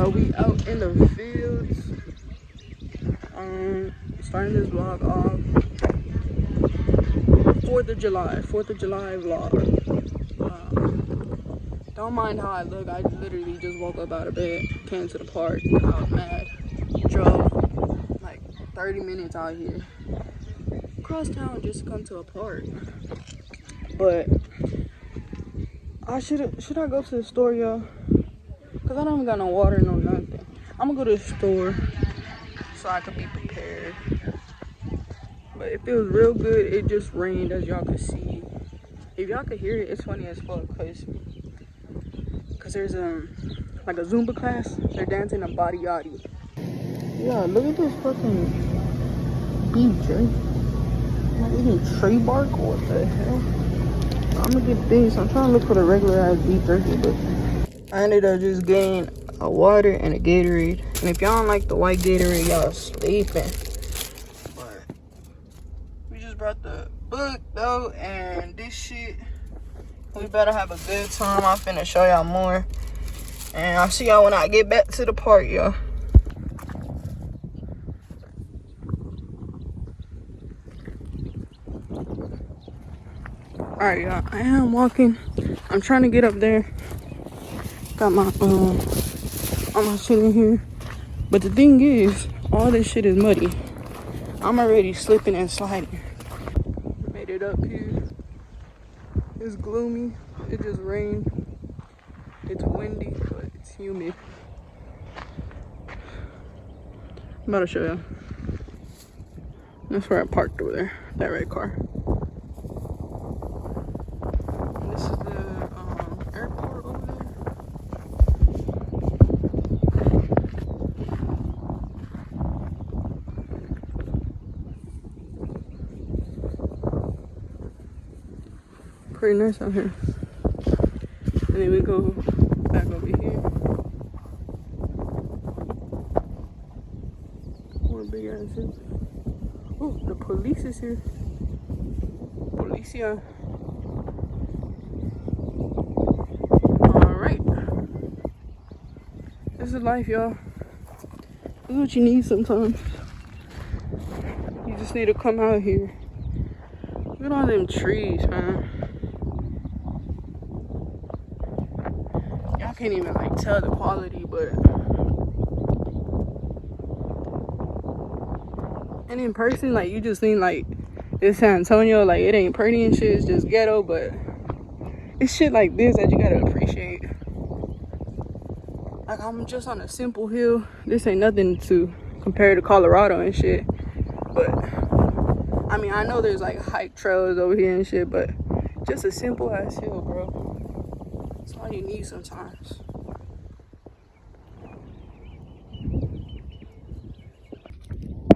Y'all, we out in the fields. Starting this vlog off. 4th of July vlog. Don't mind how I look. I literally just woke up out of bed, came to the park. I was mad. Drove like 30 minutes out here, across town, just to come to a park. But should I go to the store, y'all? Cause I don't even got no water, no nothing. I'm gonna go to the store so I can be prepared. But it feels real good. It just rained, as y'all can see. If y'all could hear it, it's funny as fuck. Cause there's like a Zumba class. They're dancing a body yachty. Yeah, look at this fucking beef jerky. Am I eating tree bark or what the hell? I'm gonna get this. I'm trying to look for the regular ass beef jerky, but I ended up just getting a water and a Gatorade. And if y'all don't like the white Gatorade, y'all sleeping. But we just brought the book though, and this shit. We better have a good time. I'm finna show y'all more. And I'll see y'all when I get back to the park, y'all. Alright, y'all. I am walking. I'm trying to get up there. Got my all my shit in here. But the thing is, all this shit is muddy. I'm already slipping and sliding. Made it up here. It's gloomy. It just rained. It's windy, but it's humid. I'm about to show you. That's where I parked over there. That red car. And this is the airport over there. Pretty nice out here. And then we go back over here. More big ass shit. Oh, the police is here. Policia. Alright. This is life, y'all. This is what you need sometimes. You just need to come out here. Look at all them trees, man. Y'all can't even like tell the quality, but and in person, like you just think like it's San Antonio, like it ain't pretty and shit, it's just ghetto, but it's shit like this that you gotta appreciate. Like I'm just on a simple hill. This ain't nothing to compare to Colorado and shit. But I mean, I know there's like hike trails over here and shit, but just a simple ass hill, bro. That's all you need sometimes.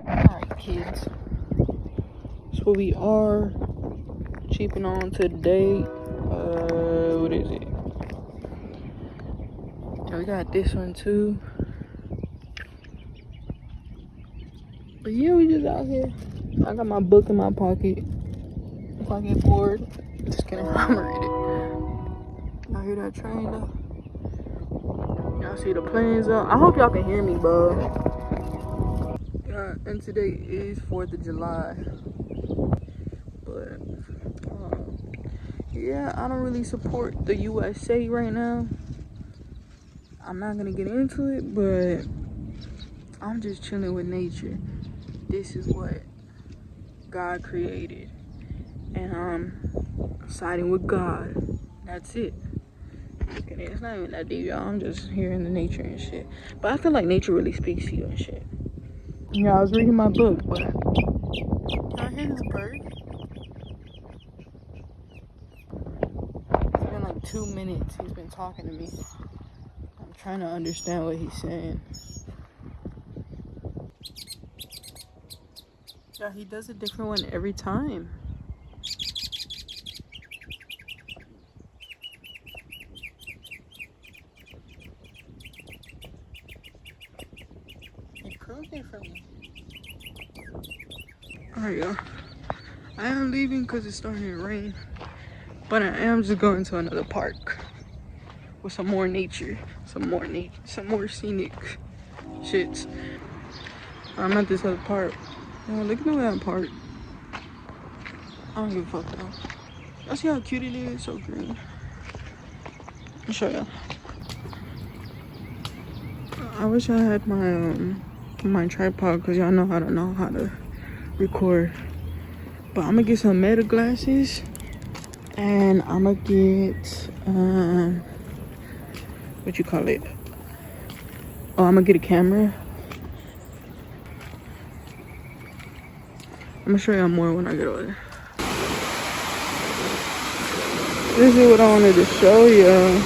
Alright, kids. So we are cheaping on today. What is it? Yeah, we got this one too. But yeah, we just out here. I got my book in my pocket. If I get bored, just kidding, I'm gonna read it. Y'all hear that train though? Y'all see the planes though? I hope y'all can hear me, bro. Yeah, and today is 4th of July. But yeah, I don't really support the USA right now. I'm not gonna get into it, but I'm just chilling with nature. This is what God created, and I'm siding with God. That's it. Okay, it's not even that deep, y'all. I'm just here in the nature and shit. But I feel like nature really speaks to you and shit. Yeah, I was reading my book, but y'all hear this bird? It's been like 2 minutes. He's been talking to me. I'm trying to understand what he's saying. Yeah, he does a different one every time. He proved it for me. Alright, y'all. I am leaving because it's starting to rain. But I am just going to another park with some more nature. some more scenic shits. I'm at this other park. Oh, look at the way I park. I don't give a fuck though. Y'all see how cute it is? So green. I'll show y'all. I wish I had my tripod because y'all know how to record. But I'm gonna get some meta glasses and I'm gonna get what you call it? Oh, I'm gonna get a camera. I'm gonna show y'all more when I get over there. This is what I wanted to show y'all.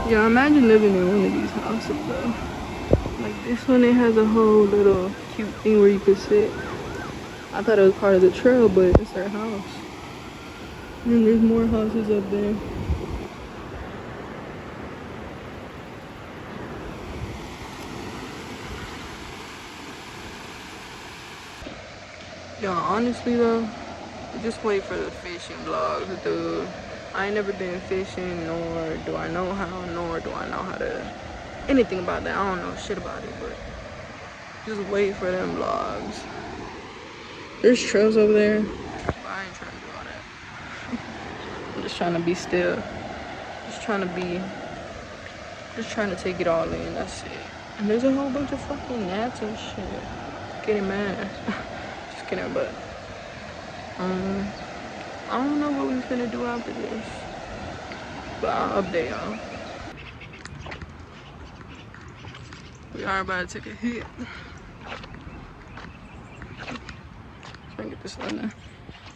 Yeah, imagine living in one of these houses though. Like this one, it has a whole little cute thing where you could sit. I thought it was part of the trail, but it's their house. And there's more houses up there. Yeah, honestly though, just wait for the fishing vlogs, dude. I ain't never been fishing, nor do I know how, nor do I know how to anything about that. I don't know shit about it, but just wait for them vlogs. There's trails over there, but I ain't trying to do all that. I'm just trying to be still. Just trying to take it all in, that's it. And there's a whole bunch of fucking gnats and shit. Getting mad. Just kidding, but I don't know what we finna do after this, but I'll update y'all. We are about to take a hit. Try and get this on there.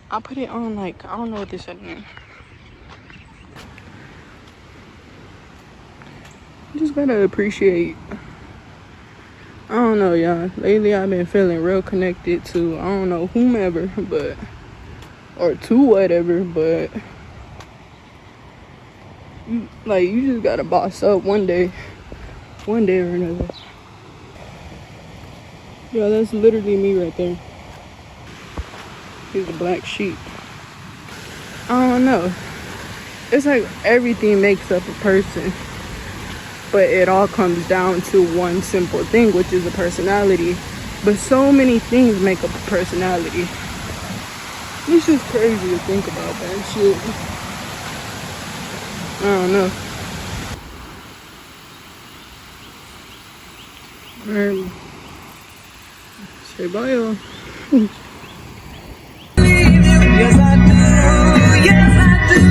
I put it on like, I don't know what this setting is. You just gotta appreciate. I don't know, y'all. Lately I've been feeling real connected to, I don't know, whomever, but or to whatever, but you just gotta boss up one day or another. Yeah, that's literally me right there. He's a black sheep. I don't know, it's like everything makes up a person, but it all comes down to one simple thing, which is a personality. But so many things make up a personality. It's just crazy to think about that shit. I don't know. Alright. Say bye, y'all. Yes, I do. Yes, I do.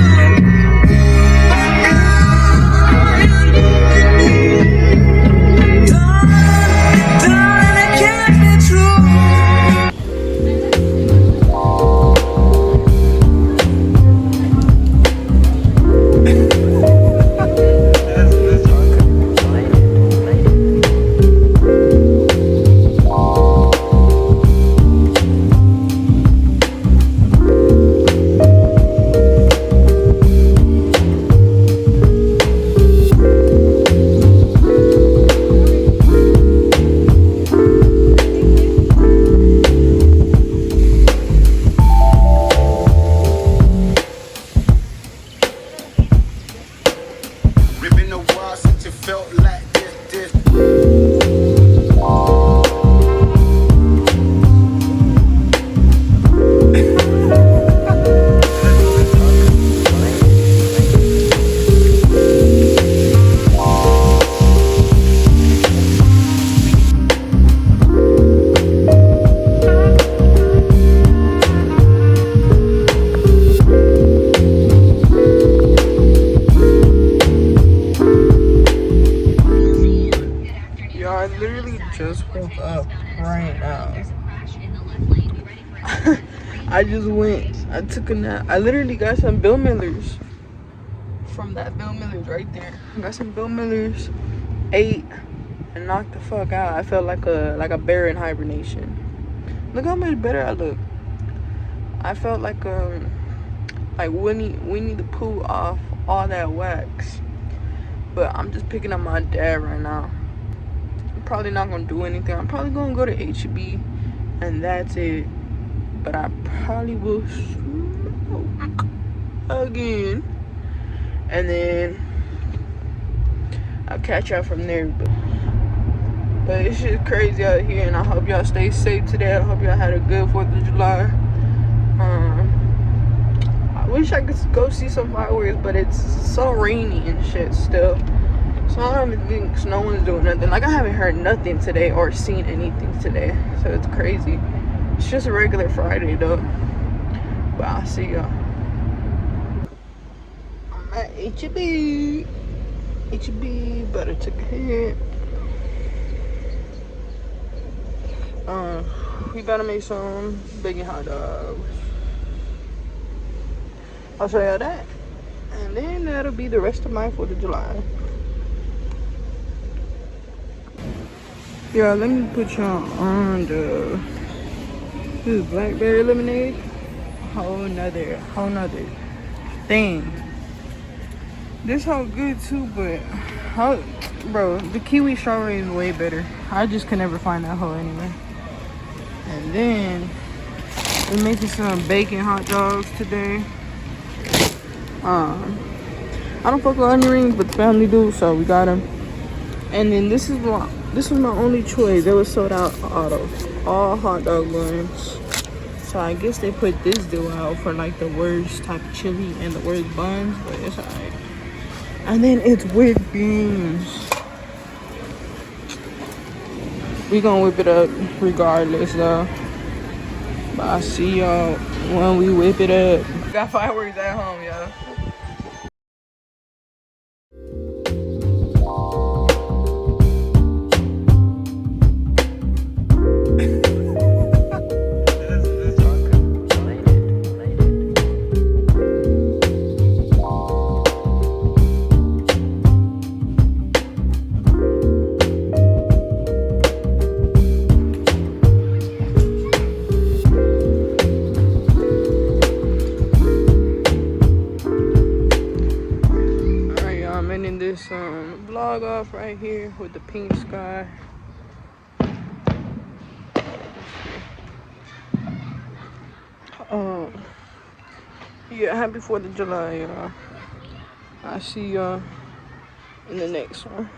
just woke up right now. I took a nap. I literally got some Bill Millers from that Bill Millers right there. I got some Bill Millers, ate, and knocked the fuck out. I felt like a bear in hibernation. Look how much better I look. I felt like Winnie the Pooh off all that wax. But I'm just picking up my dad right now. I'm probably not gonna do anything. I'm probably gonna go to HB and that's it. But I probably will smoke again. And then I'll catch y'all from there. But it's just crazy out here, and I hope y'all stay safe today. I hope y'all had a good 4th of July. I wish I could go see some fireworks, but it's so rainy and shit still. So I don't even think no one's doing nothing. Like, I haven't heard nothing today or seen anything today. So it's crazy. It's just a regular Friday though. But I'll see y'all. I'm at HB. HB, better take a hit. We gotta make some bacon hot dogs. I'll show y'all that. And then that'll be the rest of my 4th of July. Yeah, let me put y'all on this is blackberry lemonade. Whole nother thing. This whole good too, but bro, the kiwi strawberry is way better. I just could never find that whole anyway. And then we're making some bacon hot dogs today. I don't fuck with onion rings, but the family do, so we got them. And then this was my only choice. They was sold out all hot dog buns. So I guess they put this deal out for like the worst type of chili and the worst buns, but it's alright. And then it's with beans. We gonna whip it up regardless though. But I'll see y'all when we whip it up. We got fireworks at home, y'all. This vlog off right here with the pink sky. Yeah, happy 4th of July, y'all. I'll see y'all in the next one.